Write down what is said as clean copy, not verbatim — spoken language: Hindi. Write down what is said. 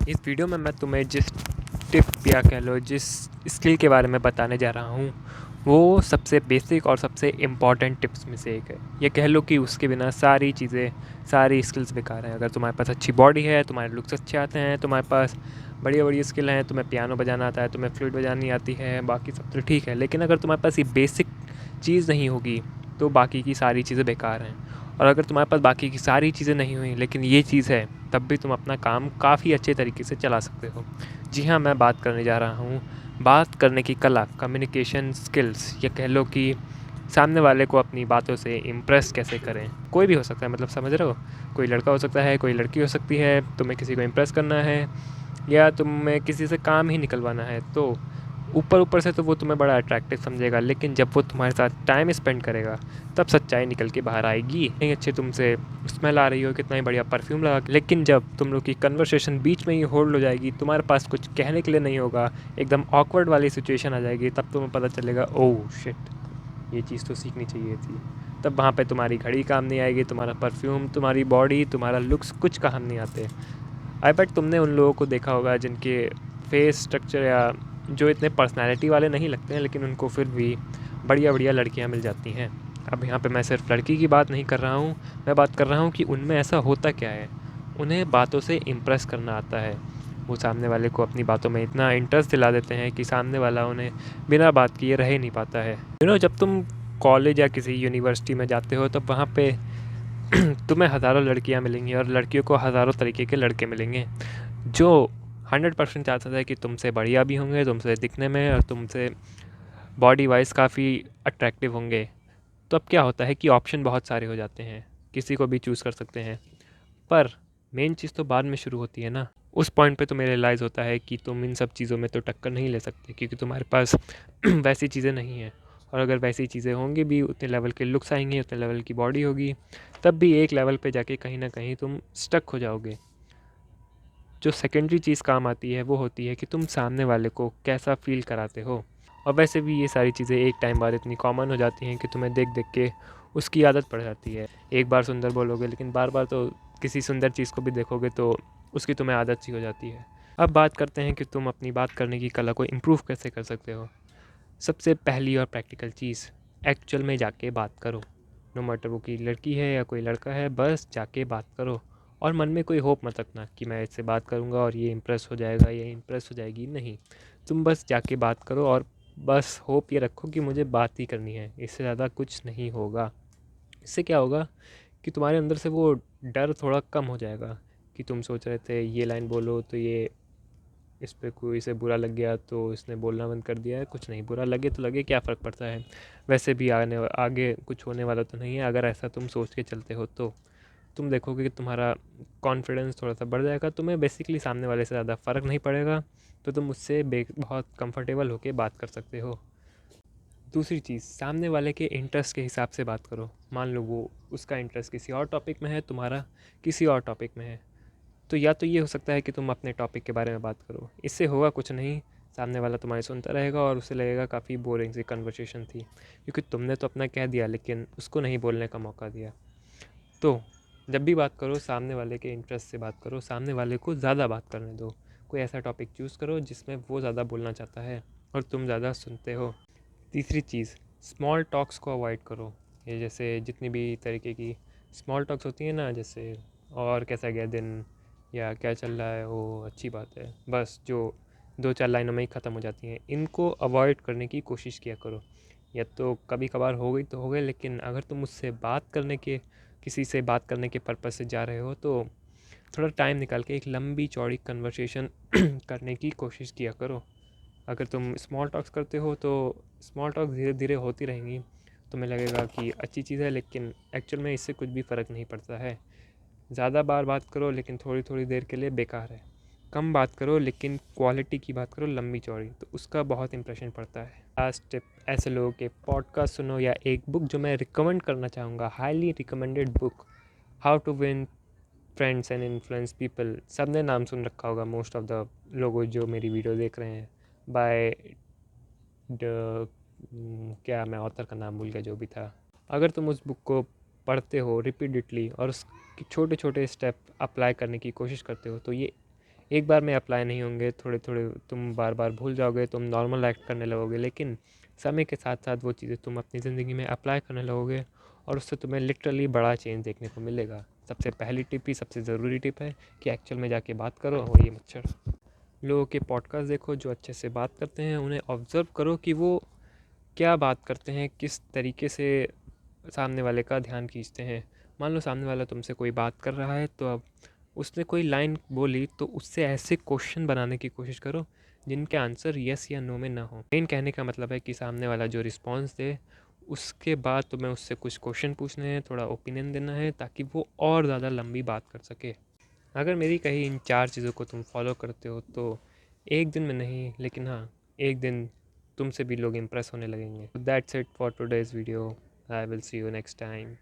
इस वीडियो में मैं तुम्हें जिस टिप या कह लो जिस स्किल के बारे में बताने जा रहा हूँ वो सबसे बेसिक और सबसे इम्पॉर्टेंट टिप्स में से एक है। ये कह लो कि उसके बिना सारी चीज़ें सारी स्किल्स बेकार हैं। अगर तुम्हारे पास अच्छी बॉडी है, तुम्हारे लुक्स अच्छे आते हैं, तुम्हारे पास बढ़िया बढ़िया स्किल हैं, तुम्हें पियानो बजाना आता है, तुम्हें फ्लूट बजानी आती है, बाकी सब तो ठीक है, लेकिन अगर तुम्हारे पास ये बेसिक चीज़ नहीं होगी तो बाकी की सारी चीज़ें बेकार हैं। और अगर तुम्हारे पास बाकी की सारी चीज़ें नहीं हुई लेकिन ये चीज़ है, तब भी तुम अपना काम काफ़ी अच्छे तरीके से चला सकते हो। जी हाँ, मैं बात करने जा रहा हूँ बात करने की कला, कम्युनिकेशन स्किल्स, या कह लो कि सामने वाले को अपनी बातों से इम्प्रेस कैसे करें। कोई भी हो सकता है, मतलब समझ रहे हो, कोई लड़का हो सकता है, कोई लड़की हो सकती है। तुम्हें किसी को इम्प्रेस करना है या तुम्हें किसी से काम ही निकलवाना है, तो ऊपर ऊपर से तो वो तुम्हें बड़ा अट्रैक्टिव समझेगा, लेकिन जब वो तुम्हारे साथ टाइम स्पेंड करेगा तब सच्चाई निकल के बाहर आएगी। नहीं अच्छे तुमसे स्मेल आ रही हो, कितना ही बढ़िया परफ्यूम लगा, लेकिन जब तुम लोग की कन्वर्सेशन बीच में ही होल्ड हो जाएगी, तुम्हारे पास कुछ कहने के लिए नहीं होगा, एकदम ऑकवर्ड वाली सिचुएशन आ जाएगी, तब तुम्हें पता चलेगा ओह शिट, ये चीज़ तो सीखनी चाहिए थी। तब वहाँ पे तुम्हारी घड़ी काम नहीं आएगी, तुम्हारा परफ्यूम, तुम्हारी बॉडी, तुम्हारा लुक्स कुछ काम नहीं आते। आई बेट तुमने उन लोगों को देखा होगा जिनके फेस स्ट्रक्चर या जो इतने पर्सनैलिटी वाले नहीं लगते हैं, लेकिन उनको फिर भी बढ़िया बढ़िया लड़कियाँ मिल जाती हैं। अब यहाँ पे मैं सिर्फ लड़की की बात नहीं कर रहा हूँ, मैं बात कर रहा हूँ कि उनमें ऐसा होता क्या है। उन्हें बातों से इम्प्रेस करना आता है। वो सामने वाले को अपनी बातों में इतना इंटरेस्ट दिला देते हैं कि सामने वाला उन्हें बिना बात किए रह ही नहीं पाता है। जब तुम कॉलेज या किसी यूनिवर्सिटी में जाते हो तब वहाँ पे तुम्हें हज़ारों लड़कियाँ मिलेंगी और लड़कियों को हज़ारों तरीके के लड़के मिलेंगे जो 100% चांसेस है कि तुमसे बढ़िया भी होंगे, तुमसे दिखने में और तुमसे बॉडी वाइज काफ़ी अट्रैक्टिव होंगे। तो अब क्या होता है कि ऑप्शन बहुत सारे हो जाते हैं, किसी को भी चूज़ कर सकते हैं। पर मेन चीज़ तो बाद में शुरू होती है ना। उस पॉइंट पे तुम्हें रियलाइज़ होता है कि तुम इन सब चीज़ों में तो टक्कर नहीं ले सकते, क्योंकि तुम्हारे पास वैसी चीज़ें नहीं हैं। और अगर वैसी चीज़ें होंगी भी, उतने लेवल के लुक्स आएंगे, उतने लेवल की बॉडी होगी, तब भी एक लेवल पे जाके कहीं ना कहीं तुम स्टक हो जाओगे। जो सेकेंडरी चीज़ काम आती है वो होती है कि तुम सामने वाले को कैसा फील कराते हो। और वैसे भी ये सारी चीज़ें एक टाइम बाद इतनी कॉमन हो जाती हैं कि तुम्हें देख देख के उसकी आदत पड़ जाती है। एक बार सुंदर बोलोगे, लेकिन बार बार तो किसी सुंदर चीज़ को भी देखोगे तो उसकी तुम्हें आदत सी हो जाती है। अब बात करते हैं कि तुम अपनी बात करने की कला को इम्प्रूव कैसे कर सकते हो। सबसे पहली और प्रैक्टिकल चीज़, एक्चुअल में जाके बात करो। नो मैटर वो की लड़की है या कोई लड़का है, बस जाके बात करो। और मन में कोई होप मत रखना कि मैं इससे बात करूँगा और ये इम्प्रेस हो जाएगा या इम्प्रेस हो जाएगी। नहीं, तुम बस जाके बात करो और बस होप ये रखो कि मुझे बात ही करनी है, इससे ज़्यादा कुछ नहीं होगा। इससे क्या होगा कि तुम्हारे अंदर से वो डर थोड़ा कम हो जाएगा कि तुम सोच रहे थे ये लाइन बोलो तो ये इस पे कोई से बुरा लग गया तो इसने बोलना बंद कर दिया है। कुछ नहीं, बुरा लगे तो लगे, क्या फ़र्क पड़ता है, वैसे भी आगे कुछ होने वाला तो नहीं है। अगर ऐसा तुम सोच के चलते हो तो तुम देखोगे कि तुम्हारा कॉन्फिडेंस थोड़ा सा बढ़ जाएगा, तुम्हें बेसिकली सामने वाले से ज़्यादा फ़र्क नहीं पड़ेगा, तो तुम उससे बहुत कंफर्टेबल होकर बात कर सकते हो। दूसरी चीज़, सामने वाले के इंटरेस्ट के हिसाब से बात करो। मान लो वो उसका इंटरेस्ट किसी और टॉपिक में है, तुम्हारा किसी और टॉपिक में है, तो या तो ये हो सकता है कि तुम अपने टॉपिक के बारे में बात करो। इससे होगा कुछ नहीं, सामने वाला तुम्हारी सुनता रहेगा और उसे लगेगा काफ़ी बोरिंग सी कन्वर्सेशन थी, क्योंकि तुमने तो अपना कह दिया लेकिन उसको नहीं बोलने का मौका दिया। तो जब भी बात करो, सामने वाले के इंटरेस्ट से बात करो, सामने वाले को ज़्यादा बात करने दो। कोई ऐसा टॉपिक चूज़ करो जिसमें वो ज़्यादा बोलना चाहता है और तुम ज़्यादा सुनते हो। तीसरी चीज़, स्मॉल टॉक्स को अवॉइड करो। ये जैसे जितनी भी तरीके की स्मॉल टॉक्स होती हैं ना, जैसे और कैसा गया दिन, या क्या चल रहा है, वो अच्छी बात है, बस जो दो चार लाइनों में ही ख़त्म हो जाती हैं, इनको अवॉइड करने की कोशिश किया करो। या तो कभी कभार हो गई तो हो गई, लेकिन अगर तुम उससे बात करने के किसी से बात करने के पर्पज़ से जा रहे हो तो थोड़ा टाइम निकाल के एक लंबी चौड़ी कन्वर्सेशन करने की कोशिश किया करो। अगर तुम स्मॉल टॉक्स करते हो तो स्मॉल टॉक धीरे धीरे होती रहेंगी, तुम्हें लगेगा कि अच्छी चीज़ है, लेकिन एक्चुअल में इससे कुछ भी फ़र्क नहीं पड़ता है। ज़्यादा बार बात करो लेकिन थोड़ी थोड़ी देर के लिए बेकार है। कम बात करो लेकिन क्वालिटी की बात करो लंबी चौड़ी, तो उसका बहुत इंप्रेशन पड़ता है। लास्ट टिप, ऐसे लोगों के पॉडकास्ट सुनो या एक बुक जो मैं रिकमेंड करना चाहूँगा, highly recommended book, how to win friends and influence people. सब ने नाम सुन रखा होगा, मोस्ट ऑफ द लोगों जो मेरी वीडियो देख रहे हैं, बाय द क्या, मैं ऑथर का नाम भूल गया जो भी था। अगर तुम उस बुक को पढ़ते हो रिपीटेडली और उसके छोटे छोटे स्टेप अप्लाई करने की कोशिश करते हो तो ये एक बार में अप्लाई नहीं होंगे, थोड़े थोड़े तुम बार बार भूल जाओगे, तुम नॉर्मल एक्ट करने लगोगे, लेकिन समय के साथ साथ वो चीज़ें तुम अपनी ज़िंदगी में अप्लाई करने लगोगे और उससे तुम्हें लिटरली बड़ा चेंज देखने को मिलेगा। सबसे पहली टिप ही सबसे ज़रूरी टिप है कि एक्चुअल में जाके बात करो और ये मच्छर लोगों के पॉडकास्ट देखो जो अच्छे से बात करते हैं, उन्हें ऑब्ज़र्व करो कि वो क्या बात करते हैं, किस तरीके से सामने वाले का ध्यान खींचते हैं। मान लो सामने वाला तुमसे कोई बात कर रहा है, तो अब उसने कोई लाइन बोली तो उससे ऐसे क्वेश्चन बनाने की कोशिश करो जिनके आंसर यस या नो में ना हो। मेन कहने का मतलब है कि सामने वाला जो रिस्पॉन्स दे उसके बाद तुम्हें उससे कुछ क्वेश्चन पूछने हैं, थोड़ा ओपिनियन देना है ताकि वो और ज़्यादा लंबी बात कर सके। अगर मेरी कही इन 4 चीज़ों को तुम फॉलो करते हो तो एक दिन में नहीं, लेकिन हाँ, एक दिन तुमसे भी लोग इम्प्रेस होने लगेंगे। That's it for today's video. I will see you next time.